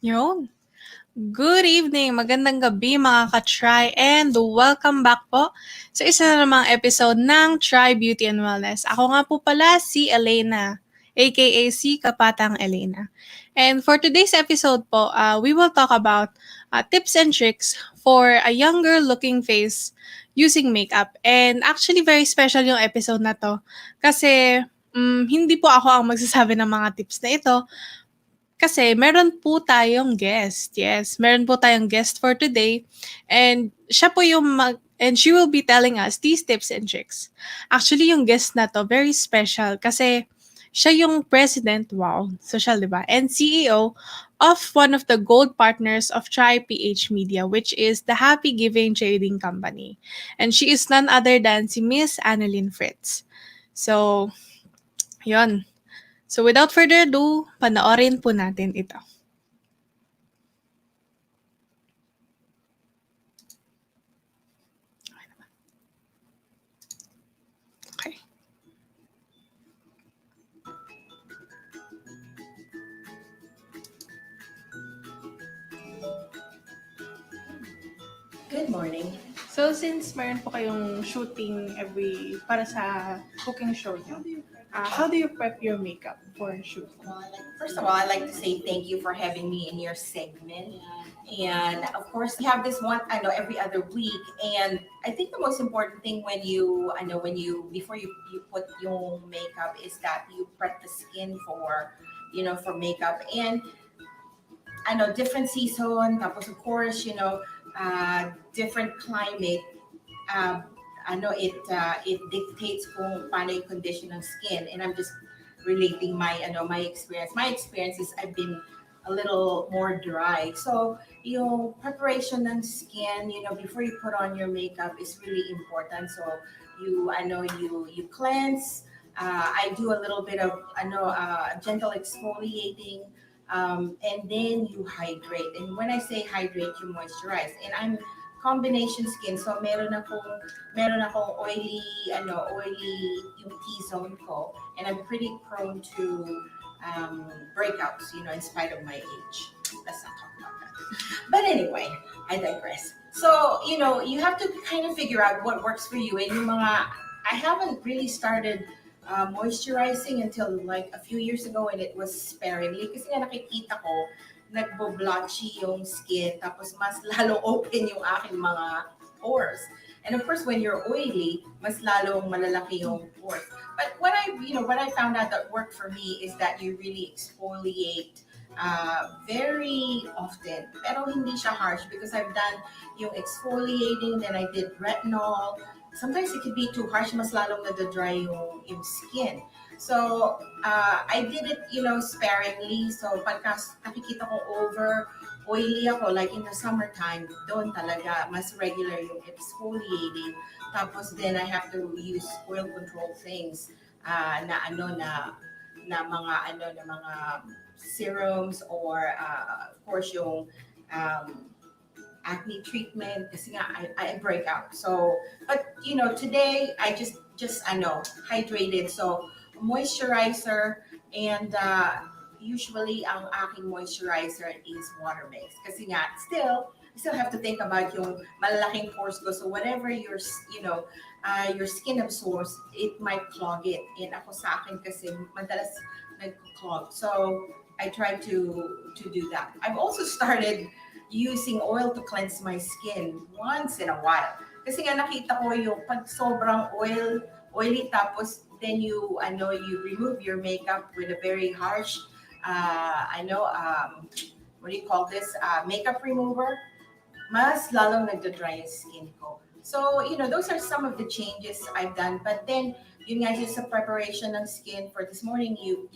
Yun. Good evening, magandang gabi mga ka-Try and welcome back po sa isa na namang episode ng Try Beauty and Wellness. Ako nga po pala si Eleynah, aka si Kapatang Eleynah. And for today's episode po, we will talk about tips and tricks for a younger looking face using makeup. And actually very special yung episode na to kasi hindi po ako ang magsasabi ng mga tips na ito. Kasi meron po tayong guest. Yes, meron po tayong guest for today. And siya po yung and she will be telling us these tips and tricks. Actually, yung guest na to, very special kasi siya yung president, wow, social, di ba? And CEO of one of the gold partners of Try PH Media, which is the Happy Giving Trading Company. And she is none other than si Miss Annalyn Fritz. So, yon. So without further ado, panoorin po natin ito. Okay. Good morning. So since meron po kayong shooting para sa cooking show niyo, how do you prep your makeup for shoot? First of all, I'd like to say thank you for having me in your segment. And of course, we have this one, every other week. And I think the most important thing before you put your makeup is that you prep the skin for makeup. And I know different season, tapos of course, different climate. I know it dictates kung paano yung condition ng skin, and I'm just relating my experience. My experience is I've been a little more dry. So yung preparation ng skin, before you put on your makeup is really important. So you cleanse. I do a little bit of gentle exfoliating. And then you hydrate. And when I say hydrate, you moisturize. And I'm combination skin. So meron akong oily yung T-zone ko. And I'm pretty prone to breakouts, in spite of my age. Let's not talk about that. But anyway, I digress. So, you have to kind of figure out what works for you. And I haven't really started moisturizing until like a few years ago, and it was sparingly kasi nga nakikita ko nagbo-blotchy yung skin tapos mas lalo open yung aking mga pores. And of course, when you're oily, mas lalong malalaki yung pores. But what I found out that worked for me is that you really exfoliate very often. Pero hindi siya harsh because I've done yung exfoliating, then I did retinol. Sometimes it could be too harsh, mas lalong nadadry yung skin. So, I did it, sparingly. So, pagka nakikita ko over oily ako, like in the summertime, doon talaga, mas regular yung exfoliating. Tapos, then I have to use oil control things na mga serums or, of course, yung acne treatment kasi nga I break out. So, but today I just hydrated. So, moisturizer and usually ang aking moisturizer is water based kasi nga I still have to think about yung malalaking pores ko. So whatever your skin absorbs, it might clog it. And ako sa akin kasi madalas nagko-clog. So I try to do that. I've also started using oil to cleanse my skin once in a while. Kasi nga nakita ko yung pag sobrang oily tapos then you remove your makeup with a very harsh what do you call this? Makeup remover. Mas lalong nagda-dry yung skin ko. So, those are some of the changes I've done. But then, yun nga just a preparation ng skin for this morning. You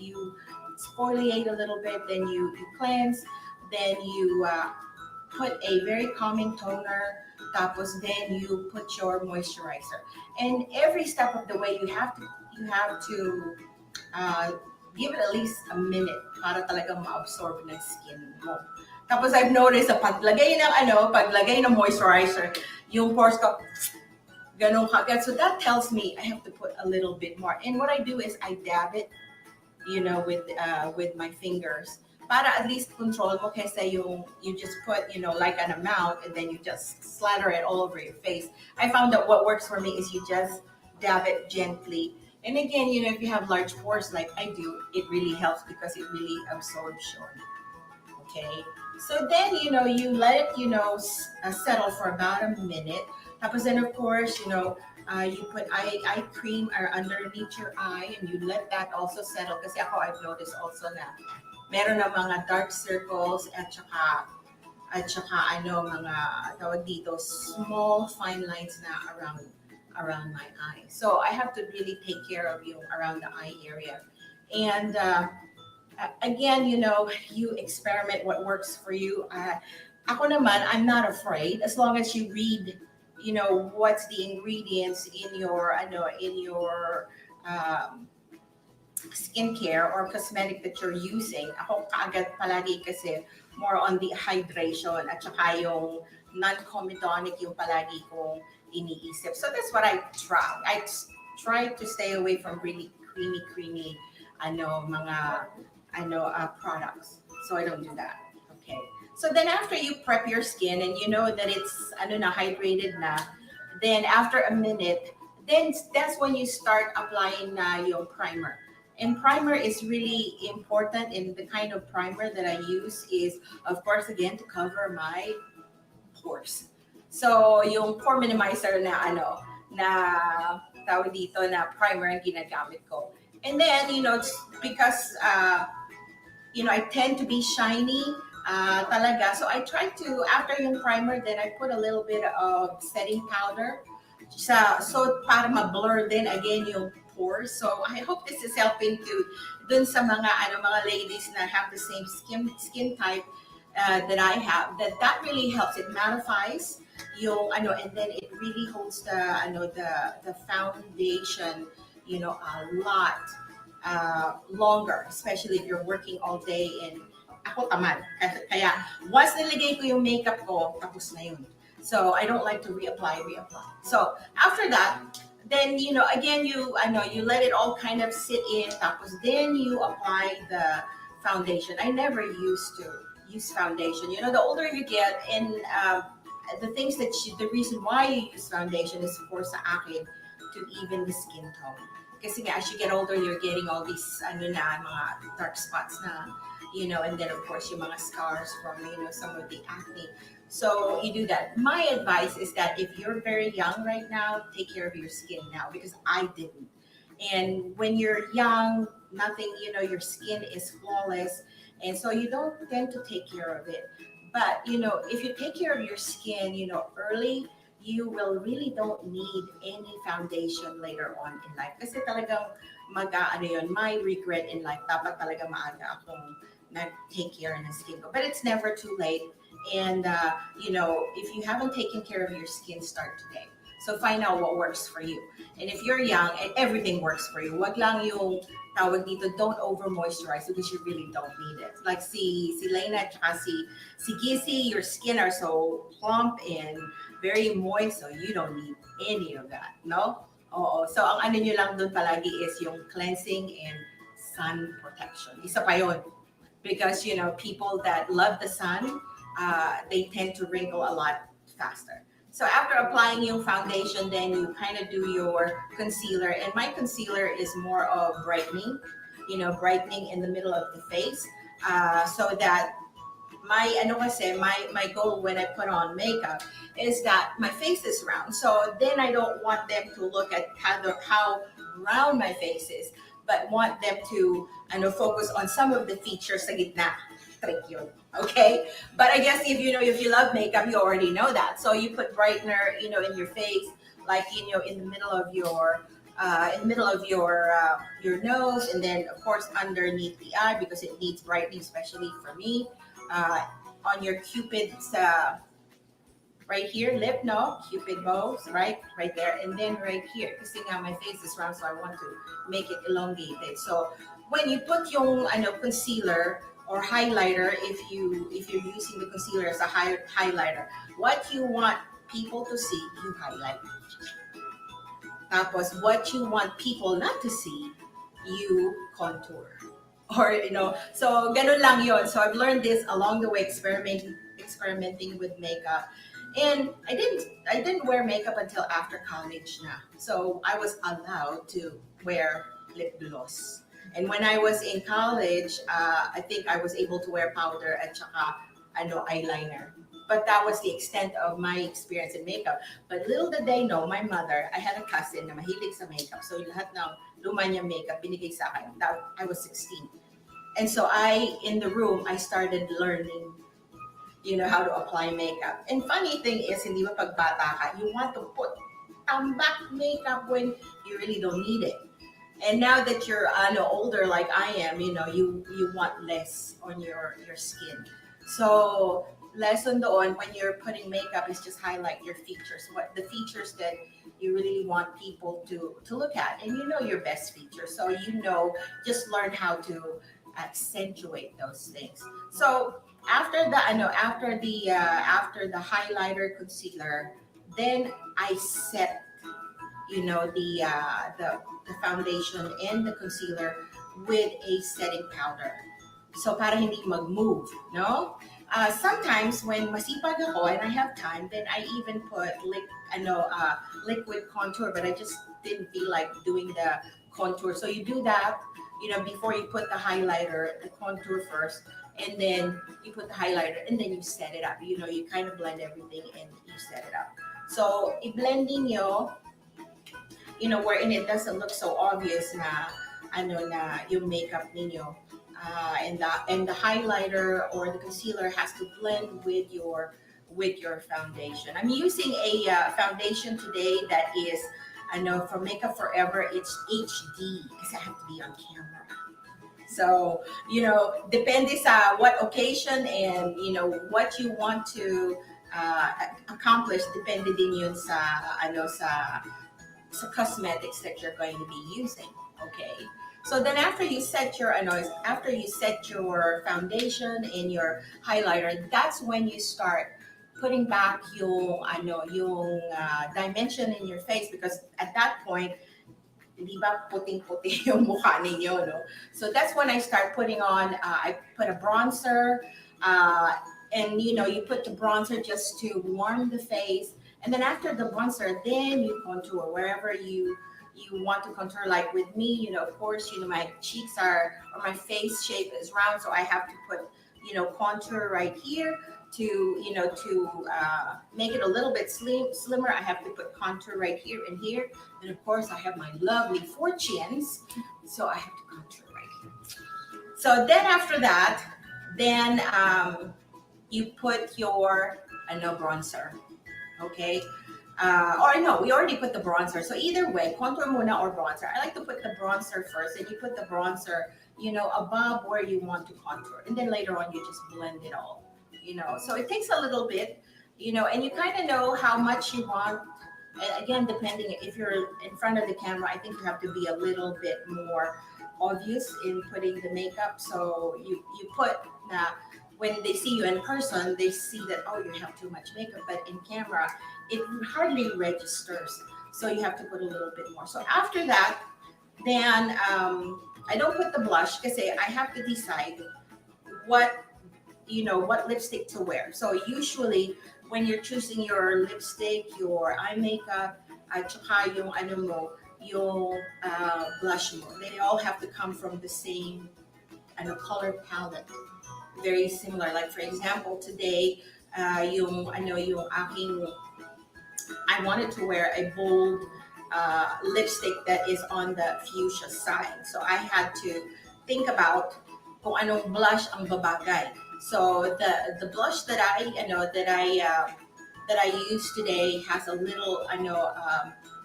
exfoliate a little bit, then you cleanse, then you put a very calming toner, tapos then you put your moisturizer. And every step of the way, you have to give it at least a minute para talagang ma-absorb ng skin mo. Tapos I've noticed paglagay ng moisturizer, yung pores ko, ganun kagad. So that tells me I have to put a little bit more. And what I do is I dab it, with my fingers. para at least control mo kaysa yung you just put, like an amount and then you just slather it all over your face. I found that what works for me is you just dab it gently. And again, if you have large pores like I do, it really helps because it really absorbs your. Okay. So then, you let it, settle for about a minute. Tapos then, of course, you put eye cream or underneath your eye and you let that also settle. Kasi ako, I've noticed also na meron na mga dark circles at saka mga tawag dito, small fine lines na around my eye. So I have to really take care of you around the eye area. And again, you experiment what works for you. Ako naman, I'm not afraid as long as you read, what's the ingredients in your um, skincare or cosmetic that you're using. Ako kaagad palagi kasi more on the hydration at saka yung non-comedonic yung palagi kong iniisip. So that's what I try. I try to stay away from really creamy mga products. So I don't do that. Okay. So then after you prep your skin and you know that it's hydrated na, then after a minute, then that's when you start applying na yung primer. And primer is really important, and the kind of primer that I use is, of course, again, to cover my pores. So, yung pore minimizer na tawag dito na primer ang ginagamit ko. And then, because, I tend to be shiny talaga. So, I try to, after yung primer, then I put a little bit of setting powder so para ma-blur din again yung pores. So I hope this is helping to dun sa mga ladies na have the same skin type that I have. That really helps. It mattifies yung and then it really holds the foundation a lot longer, especially if you're working all day. And ako tamad. Kaya once nilagay ko yung makeup ko, tapos na yun. So I don't like to reapply. So after that, then again you let it all kind of sit in. Tapos then you apply the foundation. I never used to use foundation. The older you get, and the the reason why you use foundation is for sa akin to even the skin tone. Kasi nga, as you get older, you're getting all these mga dark spots na, and then of course yung mga scars from some of the acne. So you do that. My advice is that if you're very young right now, take care of your skin now, because I didn't. And when you're young, nothing, your skin is flawless. And so you don't tend to take care of it. But, if you take care of your skin, early, you will really don't need any foundation later on in life. Kasi talagang my regret in life, dapat talaga maaga akong nag-take care ng skin ko. But it's never too late. And, if you haven't taken care of your skin, start today. So find out what works for you. And if you're young, and everything works for you, wag lang yung tawag dito, don't over moisturize because you really don't need it. Like si Lena at si Gizzy, your skin are so plump and very moist, so you don't need any of that, no? Oo. So ang nyo lang dun palagi is yung cleansing and sun protection. Isa pa yun. Because, people that love the sun, they tend to wrinkle a lot faster. So after applying your foundation, then you kind of do your concealer. And my concealer is more of brightening, brightening in the middle of the face. So that my goal when I put on makeup is that my face is round. So then I don't want them to look at how round my face is, but want them to focus on some of the features sa gitna. Trick yun. Okay? But I guess if you love makeup, you already know that. So you put brightener, in your face, like in the middle of your your nose, and then of course underneath the eye because it needs brightening, especially for me. On your cupid's right here, lip, no, cupid bows, right there, and then right here. Kasi nga my face is round, so I want to make it elongated. So when you put yung concealer or highlighter, if you're using the concealer as a highlighter, what you want people to see, you highlight. Tapos what you want people not to see, you contour. or so ganun lang yon. So I've learned this along the way, experimenting with makeup. And I didn't wear makeup until after college na. So I was allowed to wear lip gloss. And when I was in college, I think I was able to wear powder at saka eyeliner. But that was the extent of my experience in makeup. But little did they know, my mother, I had a cousin na mahilig sa makeup. So lahat ng lumanya makeup binigay sa akin. I was 16. And so in the room, I started learning, how to apply makeup. And funny thing is, hindi ba pagbata ka, you want to put back makeup when you really don't need it. And now that you're older like I am, you want less on your skin. So lesson doon when you're putting makeup is just highlight your features. What the features that you really want people to look at, and your best features. So just learn how to accentuate those things. So after the highlighter concealer, then I set the foundation and the concealer with a setting powder. So para hindi mag-move, no? Sometimes when masipag ako and I have time, then I even put liquid contour, but I just didn't feel like doing the contour. So you do that, before you put the highlighter, the contour first, and then you put the highlighter, and then you set it up. You kind of blend everything and you set it up. So i-blending nyo, wherein it doesn't look so obvious na yung makeup ninyo. And the highlighter or the concealer has to blend with your foundation. I'm using a foundation today that is, I know from Makeup Forever, it's HD because I have to be on camera. So, depende sa what occasion and, what you want to accomplish, depende din yun sa cosmetics that you're going to be using. Okay. So then after you set your foundation and your highlighter, that's when you start putting back yung dimension in your face, because at that point, di ba puting-puti yung mukha ninyo, no? So that's when I start putting on, I put a bronzer, and you put the bronzer just to warm the face. And then after the bronzer, then you contour wherever you want to contour. Like with me, of course, my cheeks or my face shape is round, so I have to put, contour right here to make it a little bit slimmer. I have to put contour right here and here. And of course, I have my lovely four chins, so I have to contour right here. So then after that, then you put your bronzer. Okay. Or no, we already put the bronzer. So either way, contour muna or bronzer. I like to put the bronzer first, and you put the bronzer, above where you want to contour. And then later on, you just blend it all, So it takes a little bit, and you kind of know how much you want. And again, depending if you're in front of the camera, I think you have to be a little bit more obvious in putting the makeup. So you put when they see you in person, they see that, oh, you have too much makeup, but in camera, it hardly registers. So you have to put a little bit more. So after that, then I don't put the blush because I have to decide what lipstick to wear. So usually when you're choosing your lipstick, your eye makeup, at saka yung yung blush mo, they all have to come from the same color palette. Very similar. Like for example, today, yung aking, I wanted to wear a bold lipstick that is on the fuchsia side. So I had to think about kung anong blush ang babagay. So the blush that I use today has a little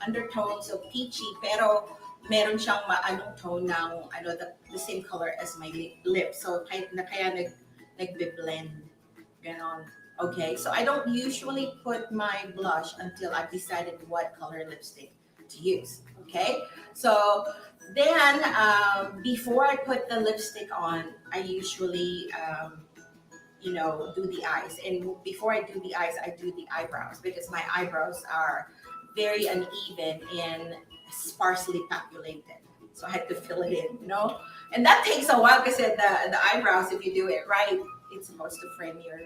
undertones of peachy, pero meron siyang maanong tone ng the same color as my lips. So kaya nagbe-blend. Ganon. Okay, so I don't usually put my blush until I've decided what color lipstick to use. Okay, so then before I put the lipstick on, I usually do the eyes. And before I do the eyes, I do the eyebrows because my eyebrows are very uneven and sparsely populated. So I had to fill it in, and that takes a while because the eyebrows, if you do it right, it's supposed to frame your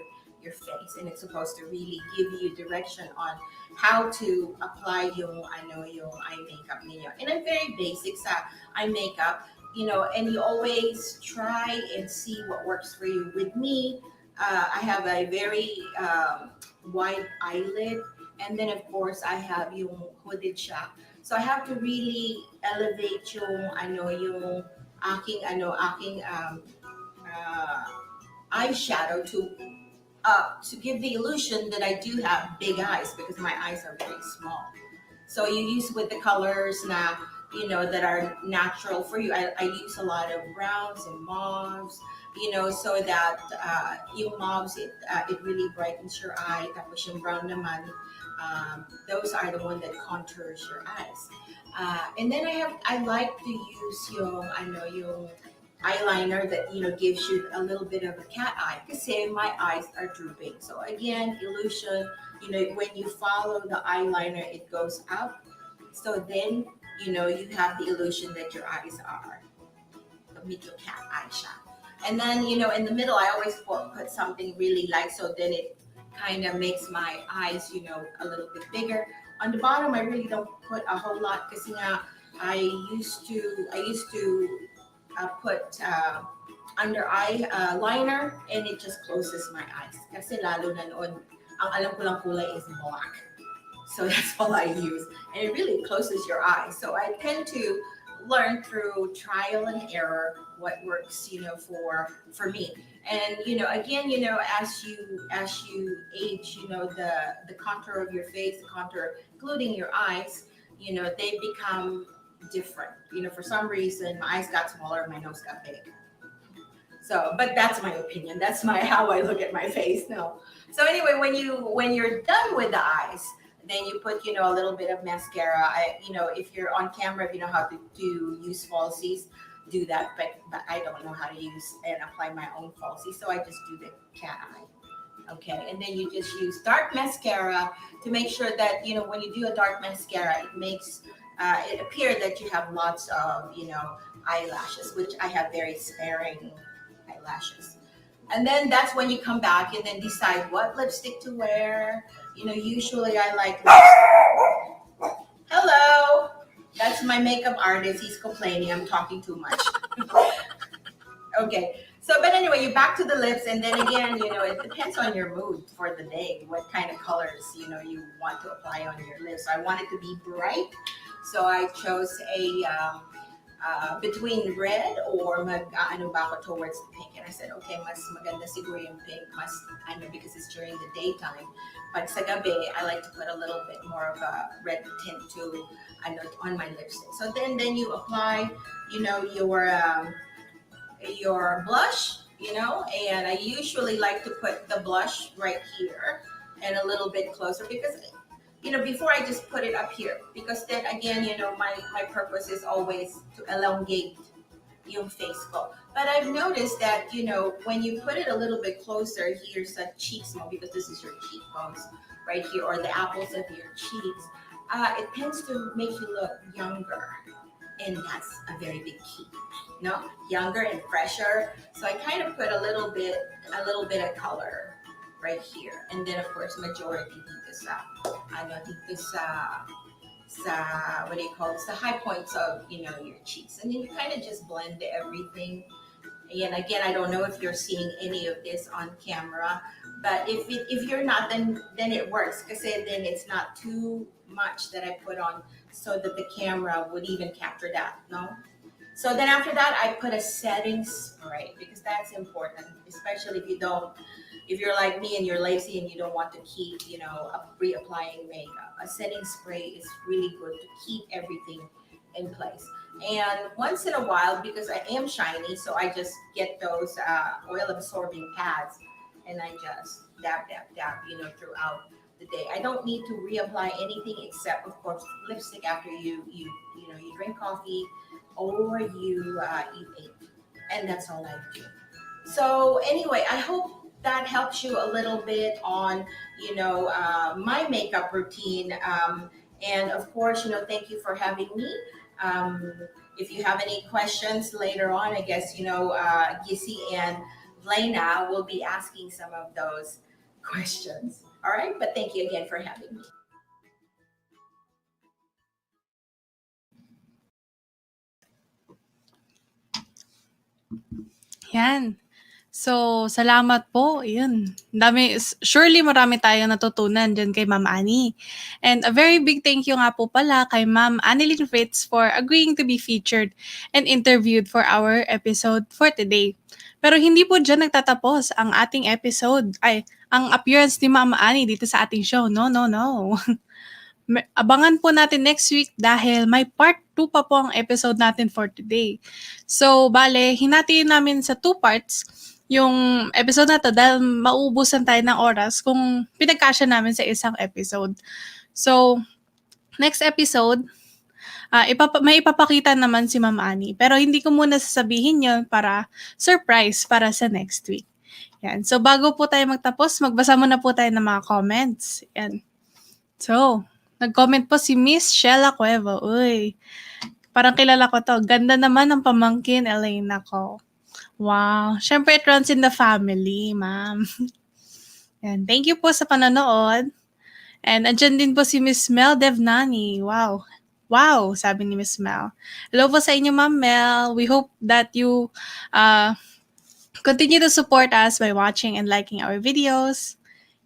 face, and it's supposed to really give you direction on how to apply yung eye makeup ninyo. And I'm very basic sa eye makeup, and you always try and see what works for you. With me, I have a very wide eyelid, and then of course I have yung hooded siya. So I have to really elevate yung aking uh, eyeshadow to give the illusion that I do have big eyes because my eyes are very small. So you use with the colors now, that are natural for you. I use a lot of browns and mauves, so that yung mauves, it really brightens your eye. Tapos yung brown naman, those are the one that contours your eyes. And then I like to use yung eyeliner that gives you a little bit of a cat eye because my eyes are drooping. So again, illusion. When you follow the eyeliner, it goes up. So then you have the illusion that your eyes are medyo cat eye siya. And then in the middle, I always put something really light. So then it kind of makes my eyes a little bit bigger. On the bottom, I really don't put a whole lot because I used to put under eye liner, and it just closes my eyes. Kasi lalo na noon, ang alam ko lang kulay is black. So that's all I use. And it really closes your eyes. So I tend to learn through trial and error what works, for me. And again, as you age, the contour of your face, the contour, including your eyes, they become different. For some reason, my eyes got smaller, my nose got big. So, but that's my opinion. That's how I look at my face. No. So anyway, when you're done with the eyes, then you put a little bit of mascara. If you're on camera, if you know how to use falsies, do that. But I don't know how to use and apply my own falsies, so I just do the cat eye. Okay, and then you just use dark mascara to make sure that when you do a dark mascara, it makes it appear that you have lots of eyelashes, which I have very sparing eyelashes. And then that's when you come back and then decide what lipstick to wear. Usually I like lipstick. Hello, that's my makeup artist. He's complaining I'm talking too much. Okay. So, but anyway, you back to the lips, and then again, it depends on your mood for the day, what kind of colors, you want to apply on your lips. So I want it to be bright, so I chose a between red or ano ba ako towards the pink. And I said, okay, mas maganda siguro yung pink, because it's during the daytime. But sa gabi, I like to put a little bit more of a red tint on my lipstick. So then you apply, your blush, and I usually like to put the blush right here and a little bit closer because, before I just put it up here, because then again, my purpose is always to elongate yung face ko. But I've noticed that, when you put it a little bit closer here sa cheeks mo, because this is your cheekbones right here, or the apples of your cheeks, it tends to make you look younger. And that's a very big key, younger and fresher. So I kind of put a little bit of color right here, and then of course majority dito sa what do you call this? The high points of your cheeks, and then you kind of just blend everything. And again, I don't know if you're seeing any of this on camera, but if you're not, then it works because then it's not too much that I put on, so that the camera would even capture that. No. So then after that, I put a setting spray because that's important, especially if you're like me and you're lazy and you don't want to keep, reapplying makeup. A setting spray is really good to keep everything in place. And once in a while, because I am shiny, so I just get those oil absorbing pads, and I just dab, throughout the day. I don't need to reapply anything except, of course, lipstick after you drink coffee or you eat, and that's all I do. So anyway, I hope that helps you a little bit on my makeup routine. And of course, thank you for having me. Um, if you have any questions later on, I guess, Gissy and Lena will be asking some of those questions. All right. But thank you again for having me. Yan. So, salamat po. Yun. Surely marami tayong natutunan dyan kay Ma'am Annie. And a very big thank you nga po pala kay Ma'am Annalyn Fritz for agreeing to be featured and interviewed for our episode for today. Pero hindi po dyan nagtatapos ang ating episode, ang appearance ni Ma'am Annie dito sa ating show. No, no, no. Abangan po natin next week dahil may part 2 pa po ang episode natin for today. So, bale, hinati namin sa 2 parts yung episode na to dahil mauubusan tayo ng oras kung pinagkasya namin sa isang episode. So, next episode, may ipapakita naman si Ma'am Annie. Pero hindi ko muna sasabihin yon para surprise para sa next week. Yan. So, bago po tayo magtapos, magbasa muna po tayo ng mga comments. Yan. So, nag-comment po si Miss Shella Cuevo. Uy, parang kilala ko to. Ganda naman ng pamangkin, Eleynah ko. Wow. Siyempre, it runs in the family, ma'am. Yan. Thank you po sa panonood. And andyan din po si Miss Mel Devnani. Wow. Wow, sabi ni Miss Mel. Hello po sa inyo, Ma'am Mel. We hope that you continue to support us by watching and liking our videos.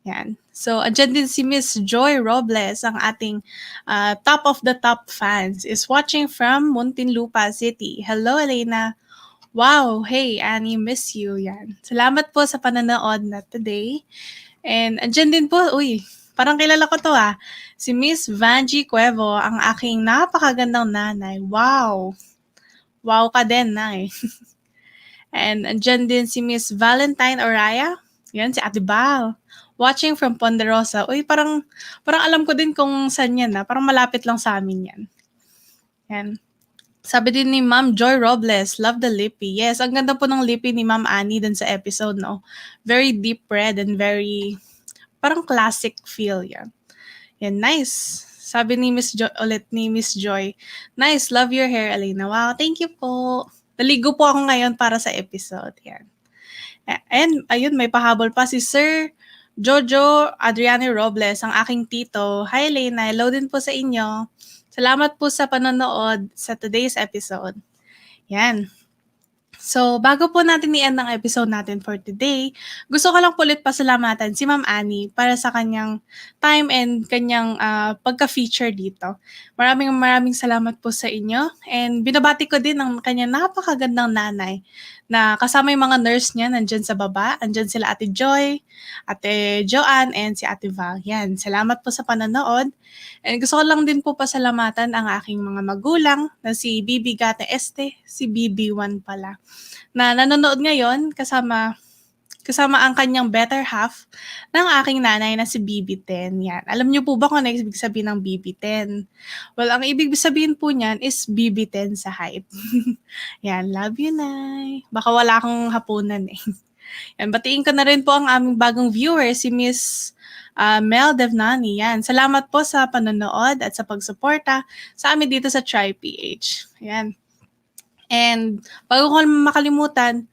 Yan. So, andyan din si Miss Joy Robles, ang ating top of the top fans, is watching from Muntinlupa City. Hello, Eleynah. Wow, hey, Annie, miss you. Yan. Salamat po sa pananood na today. And andyan din po, uy, parang kilala ko to si Miss Vanji Cuevo, ang aking napakagandang nanay. Wow. Wow ka din, nay. And andyan din si Miss Valentine Oraya. Yan, si Ate Val. Watching from Ponderosa. Uy, parang alam ko din kung saan yan Parang malapit lang sa amin yan. Yan. Sabi din ni Ma'am Joy Robles, love the lippy. Yes, ang ganda po ng lippy ni Ma'am Annie dun sa episode, no? Very deep red and very, parang classic feel yan. Yan, nice. Sabi ni Miss Joy, ulit ni Miss Joy, nice, love your hair, Eleynah. Wow, thank you po. Naligo po ako ngayon para sa episode. Yan. And, ayun, may pahabol pa si Sir Jojo Adriano Robles, ang aking tito. Hi, Eleynah. Hello din po sa inyo. Salamat po sa panonood sa today's episode. Yan. So, bago po natin i-end ang episode natin for today, gusto ko lang po ulit pasalamatan si Ma'am Annie para sa kanyang time and kanyang pagka-feature dito. Maraming salamat po sa inyo. And binabati ko din ang kanyang napakagandang nanay na kasama yung mga nurse niya nandyan sa baba. Andyan sila Ate Joy, Ate Joanne, and si Ate Val. Yan, salamat po sa panonood. And gusto ko lang din po pasalamatan ang aking mga magulang na si Bibi Gate Este, si BB1 pala, na nanonood ngayon kasama ang kanyang better half ng aking nanay na si BB10. Yan. Alam niyo po ba kung ano ibig sabihin ng BB10? Well, ang ibig sabihin po niyan is BB10 sa height. Yan, love you, Nay. Baka wala akong hapunan eh. Yan, batiin ko na rin po ang aming bagong viewer, si Miss Mel Devnani. Yan, salamat po sa panonood at sa pagsuporta sa amin dito sa TryPH. Yan. And bago ko makalimutan,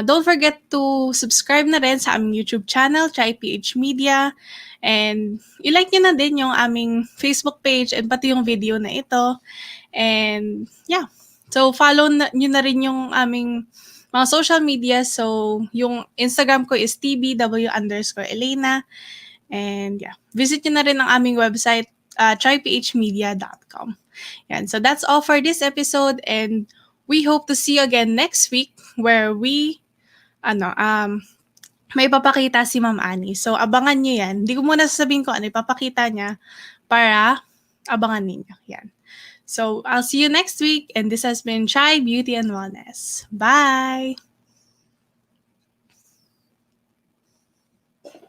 don't forget to subscribe na rin sa aming YouTube channel, TryPH Media. And i-like nyo na din yung aming Facebook page and pati yung video na ito. And yeah, so follow nyo na rin yung aming mga social media. So yung Instagram ko is tbw_Eleynah. And yeah, visit nyo na rin ang aming website, tryphmedia.com. Yan, so that's all for this episode, and we hope to see you again next week where may papakita si Ma'am Annie. So, abangan nyo yan. Hindi ko muna sasabihin ko ano ipapakita niya para abangan ninyo. Yan. So, I'll see you next week, and this has been Chai Beauty and Wellness. Bye!